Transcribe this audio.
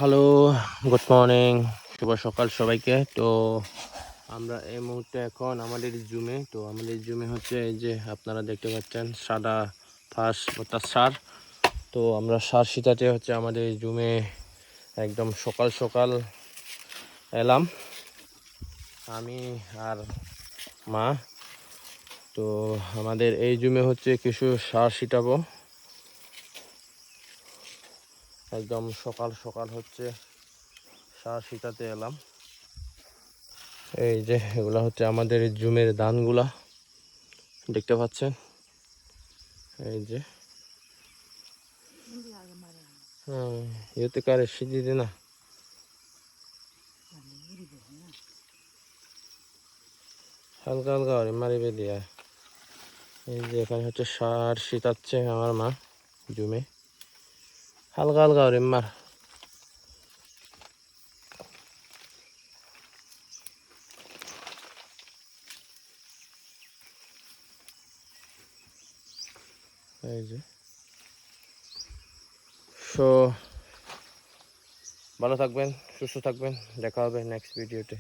Hello, good morning, শুভ সকাল সবাইকে। তো আমরা এই মুহূর্তে এখন আমাদের জুমে। তো আমাদের জুমে হচ্ছে এই যে আপনারা দেখতে পাচ্ছেন সাদা ফাঁস অর্থাৎ সার। তো আমরা সার শীতাতে হচ্ছে আমাদের জুমে একদম সকাল সকাল এলাম আমি আর মা। তো আমাদের এই জুমে হচ্ছে কিছু সার ছিটাবো। একদম সকাল সকাল হচ্ছে সার ছিটাতে এলাম। এই যে এগুলা হচ্ছে আমাদের জুমের ধানগুলা দেখতে পাচ্ছেন। এই যে ইয়েতে কারে সিদ্ধি দে না, হালকা হালকা করে মারিবে দিয়া। এই যে এখানে হচ্ছে সার শীতাচ্ছে আমার মা জুমে, হালকা হালকা করে মার। এই যে সো ভালো থাকবেন, সুস্থ থাকবেন, দেখা হবে নেক্সট ভিডিওতে।